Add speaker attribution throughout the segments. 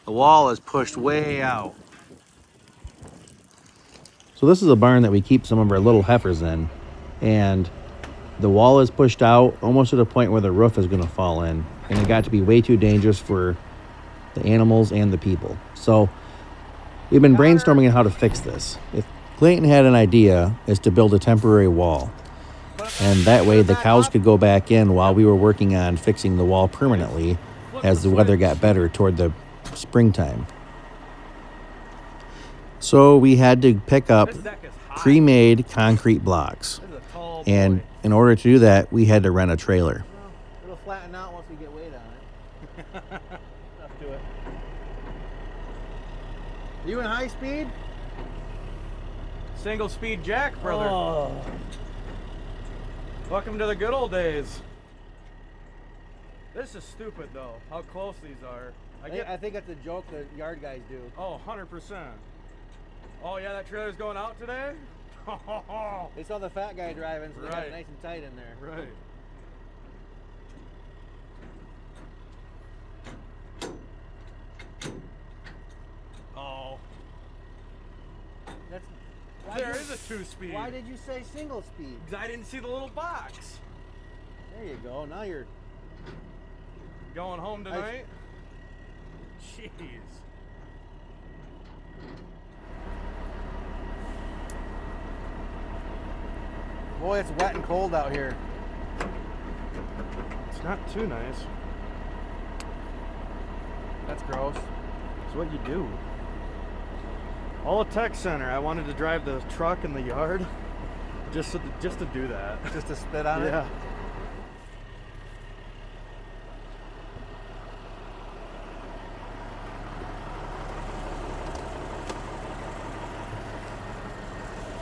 Speaker 1: The wall is pushed way out.
Speaker 2: So this is a barn that we keep some of our little heifers in, and the wall is pushed out almost to the point where the roof is going to fall in, and it got to be way too dangerous for the animals and the people. So we've been brainstorming on how to fix this. If Clayton had an idea is to build a temporary wall, and that way the cows could go back in while we were working on fixing the wall permanently as the weather got better toward the springtime. So we had to pick up pre-made concrete blocks, and in order to do that we had to rent a trailer.
Speaker 1: It'll flatten out once we get weight on it. Enough to it. You in high speed?
Speaker 3: Single speed jack, brother.
Speaker 1: Oh.
Speaker 3: Welcome to the good old days. This is stupid though, how close these are.
Speaker 1: I think that's a joke that yard guys do.
Speaker 3: Oh, 100%. Oh yeah, that trailer's going out today?
Speaker 1: They saw the fat guy driving, so they got
Speaker 3: Right.
Speaker 1: it nice and tight in there.
Speaker 3: Right. Oh.
Speaker 1: That's,
Speaker 3: There is a 2-speed.
Speaker 1: Why did you say single speed?
Speaker 3: Because I didn't see the little box.
Speaker 1: There you go. Now you're
Speaker 3: Going home tonight? Jeez.
Speaker 1: Boy, it's wet and cold out here.
Speaker 3: It's not too nice.
Speaker 1: That's gross.
Speaker 3: It's what you do. All tech center. I wanted to drive the truck in the yard just to do that.
Speaker 1: Just to spit on it?
Speaker 3: Yeah.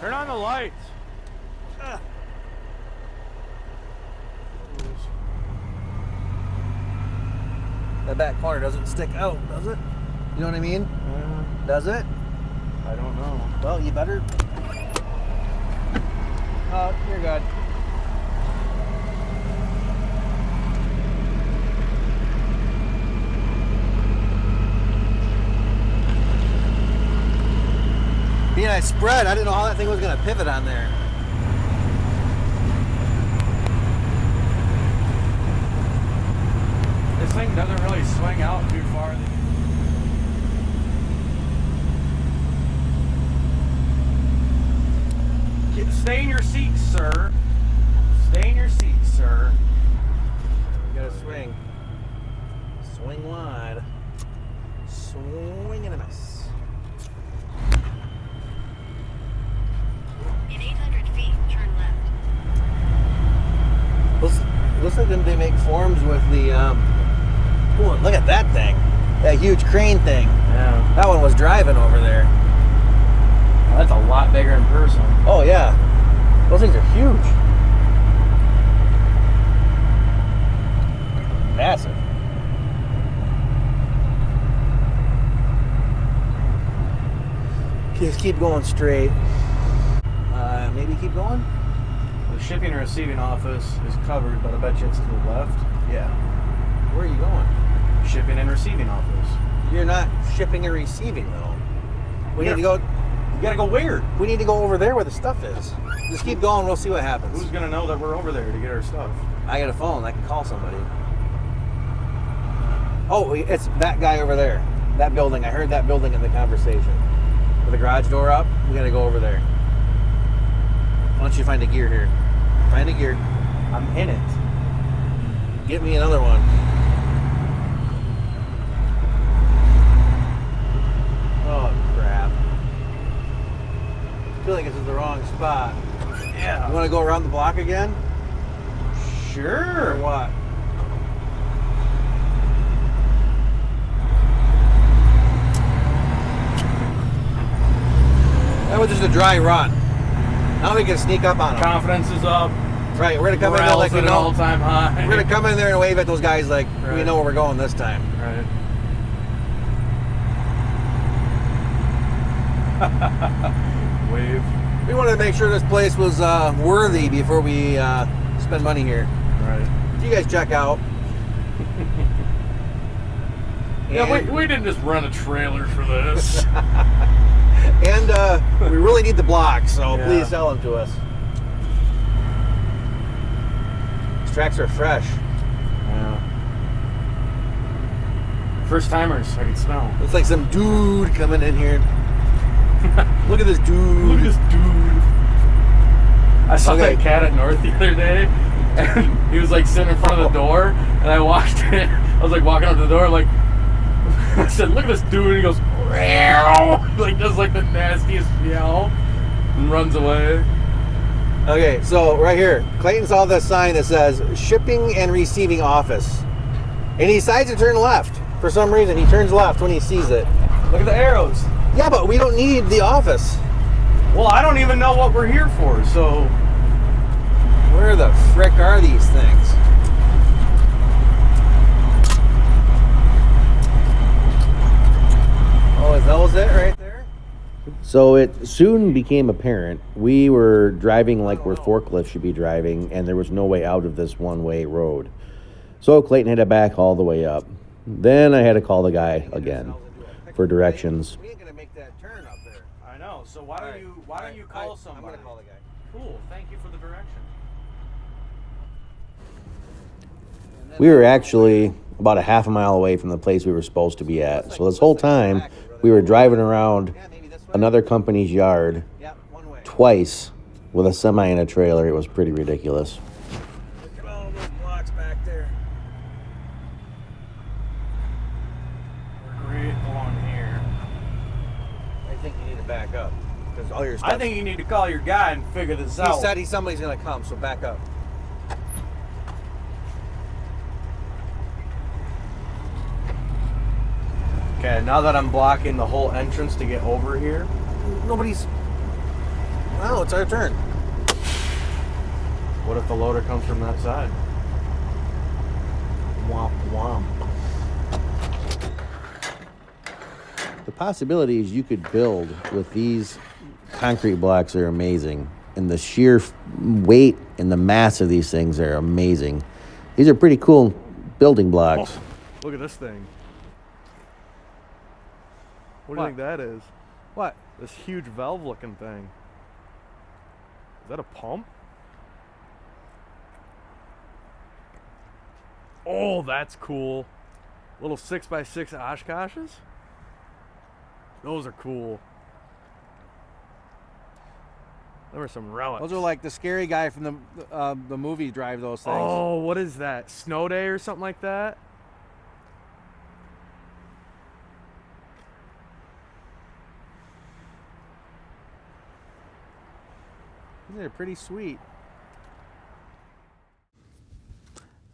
Speaker 3: Turn on the lights.
Speaker 1: That back corner doesn't stick out, does it? You know what I mean? Does it?
Speaker 3: I don't know.
Speaker 1: Well, you better. Oh, you're good. Being I spread, I didn't know how that thing was going to pivot on there.
Speaker 3: This thing doesn't really swing out too far. Stay in your seat, sir. Stay in your seat, sir.
Speaker 1: You gotta swing. Swing wide. Swing and a miss.
Speaker 4: In 800 feet, turn left.
Speaker 1: Looks like they make forms with the, ooh, look at that thing. That huge crane thing.
Speaker 3: Yeah.
Speaker 1: That one was driving over there.
Speaker 3: That's a lot bigger in person.
Speaker 1: Oh, yeah. Those things are huge. Massive. Just keep going straight. Maybe keep going?
Speaker 3: The shipping and receiving office is covered, but I bet you it's to the left.
Speaker 1: Yeah. Where are you going?
Speaker 3: Shipping and receiving office.
Speaker 1: You're not shipping and receiving, though. We need to go.
Speaker 3: You gotta go where?
Speaker 1: We need to go over there where the stuff is. Just keep going. We'll see what happens.
Speaker 3: Who's gonna know that we're over there to get our stuff?
Speaker 1: I got a phone. I can call somebody. Oh, it's that guy over there. That building. I heard that building in the conversation. With the garage door up, we gotta go over there. Why don't you find a gear here? Find a gear.
Speaker 3: I'm in it.
Speaker 1: Get me another one. Oh, crap. I feel like this is the wrong spot.
Speaker 3: Yeah.
Speaker 1: You want to go around the block again?
Speaker 3: Sure.
Speaker 1: Or what? That was just a dry run. Now we can sneak up on them.
Speaker 3: Confidence is up.
Speaker 1: Right, we're gonna come in there
Speaker 3: Morale's
Speaker 1: like we
Speaker 3: at an
Speaker 1: know.
Speaker 3: all-time high.
Speaker 1: We're gonna come in there and wave at those guys like we
Speaker 3: Right.
Speaker 1: know where we're going this time.
Speaker 3: Right. Wave.
Speaker 1: We wanted to make sure this place was worthy before we spend money here.
Speaker 3: Right.
Speaker 1: You guys check out.
Speaker 5: Yeah,
Speaker 1: And-
Speaker 5: we didn't just rent a trailer for this.
Speaker 1: And we really need the blocks, so
Speaker 5: Yeah.
Speaker 1: please sell them to us. These tracks are fresh.
Speaker 5: Yeah. First timers, I can smell.
Speaker 1: Looks like some dude coming in here. Look at this dude.
Speaker 5: Look at this dude. I saw
Speaker 1: Okay.
Speaker 5: that cat at North the other day, and he was like sitting in front of the door, and I walked in. I was like walking up to the door, like, I said, "Look at this dude." And he goes, "Meow," like does like the nastiest meow, and runs away.
Speaker 1: Okay, so right here, Clayton saw this sign that says shipping and receiving office. And he decides to turn left. For some reason, he turns left when he sees it.
Speaker 3: Look at the arrows.
Speaker 1: Yeah, but we don't need the office.
Speaker 3: Well, I don't even know what we're here for, so
Speaker 1: Where the frick are these things? Oh, is that it right there?
Speaker 2: So it soon became apparent we were driving like where forklifts should be driving, and there was no way out of this one-way road. So Clayton had to back all the way up. Then I had to call the guy again for directions.
Speaker 1: We ain't gonna make that turn up there.
Speaker 3: I know. So why don't you call somebody?
Speaker 1: I'm gonna call the guy.
Speaker 3: Cool. Thank you for the direction.
Speaker 2: We were actually about a half a mile away from the place we were supposed to be at. So this whole time, we were driving around
Speaker 1: Yeah, maybe this way.
Speaker 2: another company's yard
Speaker 1: Yeah, one way.
Speaker 2: twice with a semi and a trailer. It was pretty ridiculous.
Speaker 1: Look at all those blocks back there.
Speaker 3: We're right along here.
Speaker 1: I think you need to back up because all your stuff.
Speaker 3: I think you need to call your guy and figure this
Speaker 1: he
Speaker 3: out.
Speaker 1: said somebody's gonna come, so back up.
Speaker 3: Okay, now that I'm blocking the whole entrance to get over here,
Speaker 1: Nobody's. Well, it's our turn.
Speaker 3: what if the loader comes from that side? Womp womp.
Speaker 2: The possibilities you could build with these concrete blocks are amazing. And the sheer weight and the mass of these things are amazing. These are pretty cool building blocks.
Speaker 3: Oh, look at this thing. What do
Speaker 1: What?
Speaker 3: you think that is?
Speaker 1: What?
Speaker 3: This huge valve looking thing. Is that a pump? Oh, that's cool. Little 6x6 Oshkoshes? Those are cool. There were some relics.
Speaker 1: Those are like the scary guy from the movie drive those things.
Speaker 3: Oh, what is that? Snow Day or something like that?
Speaker 1: These are pretty sweet.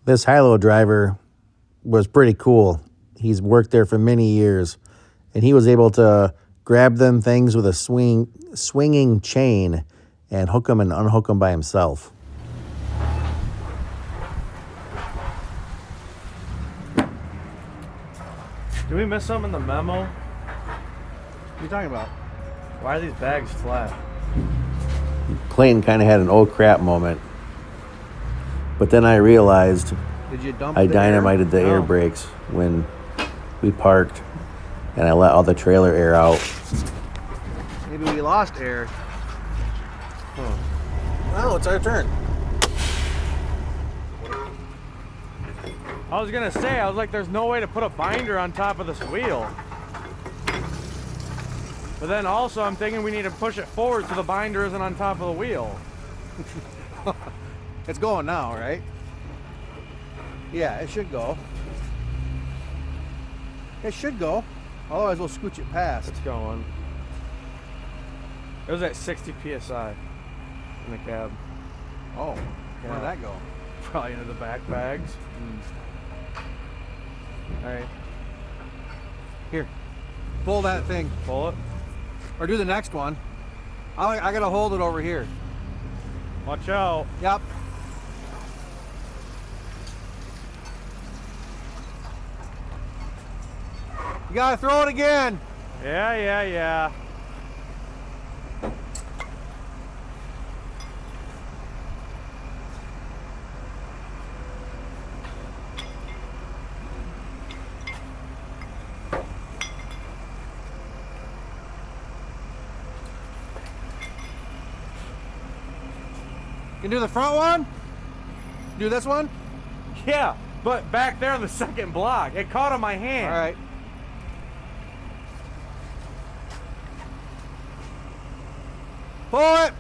Speaker 2: This high-low driver was pretty cool. He's worked there for many years, and he was able to grab them things with a swinging chain and hook them and unhook them by himself.
Speaker 3: Did we miss something in the memo?
Speaker 1: What are you talking about?
Speaker 3: Why are these bags flat?
Speaker 2: Clayton kind of had an oh crap moment, but then I realized
Speaker 1: Did you dump
Speaker 2: I
Speaker 1: the air?
Speaker 2: dynamited the air
Speaker 3: No.
Speaker 2: brakes when we parked, and I let all the trailer air out.
Speaker 1: Maybe we lost air. Well, it's our turn.
Speaker 3: I was gonna say, I was like, there's no way to put a binder on top of this wheel. But then also I'm thinking we need to push it forward so the binder isn't on top of the wheel.
Speaker 1: It's going now, right? Yeah, it should go. It should go. Otherwise, we'll scooch it past.
Speaker 3: It's going. It was at 60 PSI in the cab.
Speaker 1: Oh,
Speaker 3: Yeah.
Speaker 1: where'd that go?
Speaker 3: Probably into the back bags. All right,
Speaker 1: Here, pull that thing.
Speaker 3: pull it.
Speaker 1: Or do the next one. I gotta hold it over here.
Speaker 3: Watch out.
Speaker 1: Yep. You gotta throw it again.
Speaker 3: Yeah.
Speaker 1: can do the front one? Do this one?
Speaker 3: Yeah, but back there on the second block, it caught on my hand.
Speaker 1: All right. Pull it.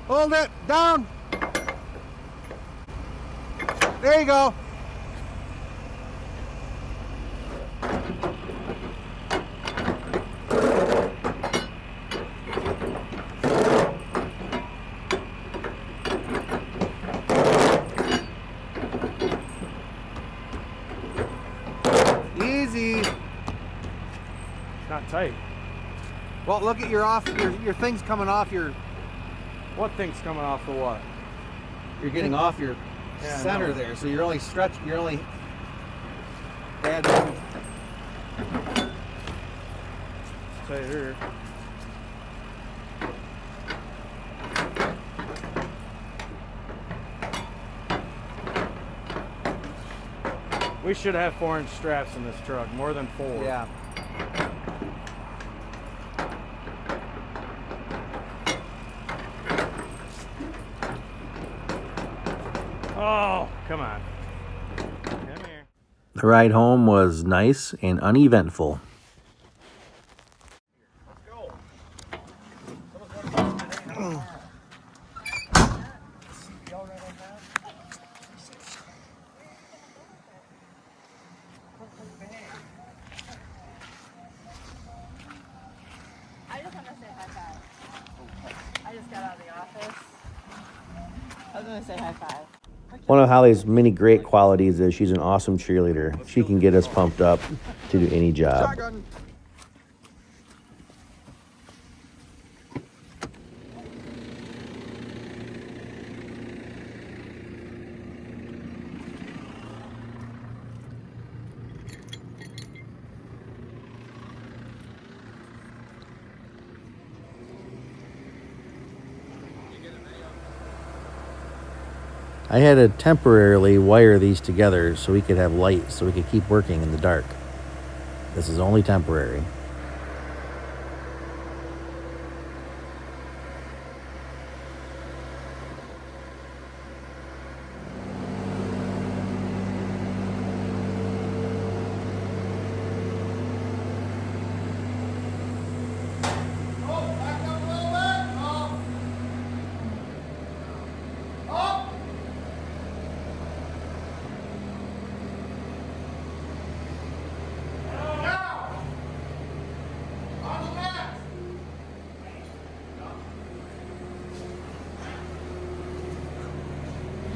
Speaker 1: Hold it down. There you go. Easy.
Speaker 3: It's not tight.
Speaker 1: Well, look at your thing's coming off your.
Speaker 3: What thing's coming off the what?
Speaker 1: You're getting off your
Speaker 3: Yeah, I
Speaker 1: center
Speaker 3: know.
Speaker 1: there, so you're only adding.
Speaker 3: Say here. We should have 4-inch straps in this truck, more than 4.
Speaker 1: Yeah.
Speaker 3: Oh, come on. Come here.
Speaker 2: The ride home was nice and uneventful.
Speaker 6: I just want to say high five. I just got out of the office. I was going to say high five.
Speaker 2: One of Holly's many great qualities is she's an awesome cheerleader. She can get us pumped up to do any job.
Speaker 1: Shotgun.
Speaker 2: I had to temporarily wire these together so we could have light so we could keep working in the dark. This is only temporary.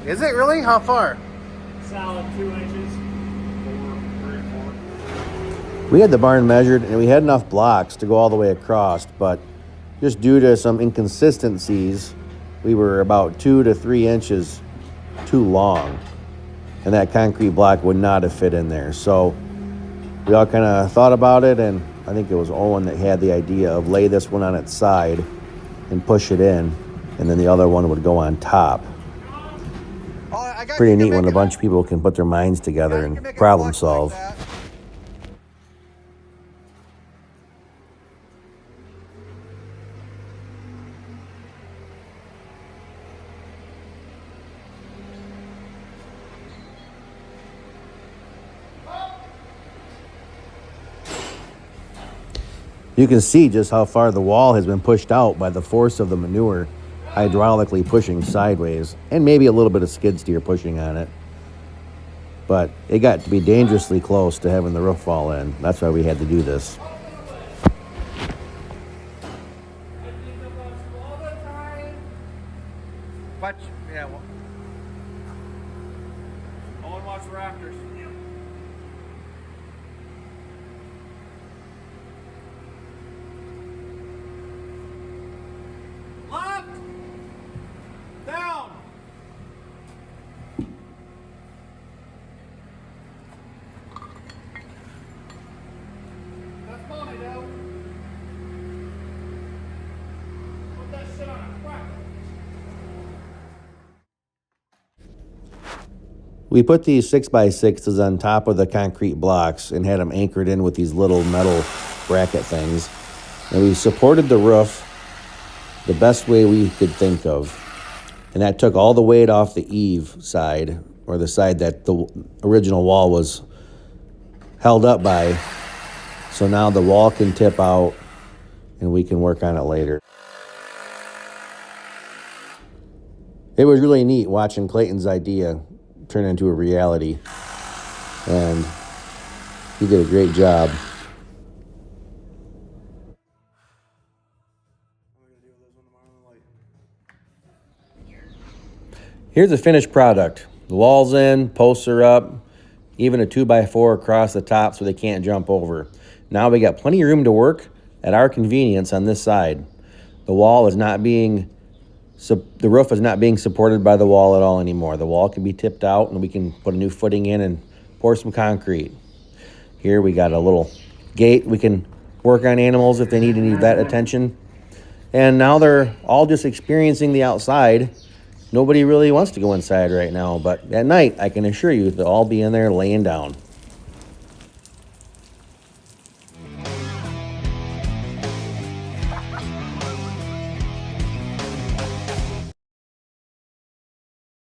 Speaker 1: Is it really? How far?
Speaker 3: Solid 2 inches. 4.
Speaker 2: We had the barn measured and we had enough blocks to go all the way across, but just due to some inconsistencies, we were about 2 to 3 inches too long, and that concrete block would not have fit in there. So we all kind of thought about it, and I think it was Owen that had the idea of lay this one on its side and push it in, and then the other one would go on top. Pretty neat when a bunch of people can put their minds together and problem solve. You can see just how far the wall has been pushed out by the force of the manure hydraulically pushing sideways, and maybe a little bit of skid steer pushing on it. But it got to be dangerously close to having the roof fall in. That's why we had to do this.
Speaker 1: Watch. Yeah. Well,
Speaker 3: Owen, watch the rafters.
Speaker 1: left. Down. That's mommy, Dale. Put that shit on a crack.
Speaker 2: We put these 6x6s on top of the concrete blocks and had them anchored in with these little metal bracket things. And we supported the roof the best way we could think of. And that took all the weight off the eave side, or the side that the original wall was held up by. So now the wall can tip out and we can work on it later. It was really neat watching Clayton's idea turn into a reality. And he did a great job. Here's the finished product. The wall's in, posts are up, even a 2x4 across the top so they can't jump over. Now we got plenty of room to work at our convenience on this side. The wall is not being, the roof is not being supported by the wall at all anymore. The wall can be tipped out and we can put a new footing in and pour some concrete. Here we got a little gate. We can work on animals if they need any vet attention. And now they're all just experiencing the outside. Nobody really wants to go inside right now, but at night, I can assure you they'll all be in there laying down.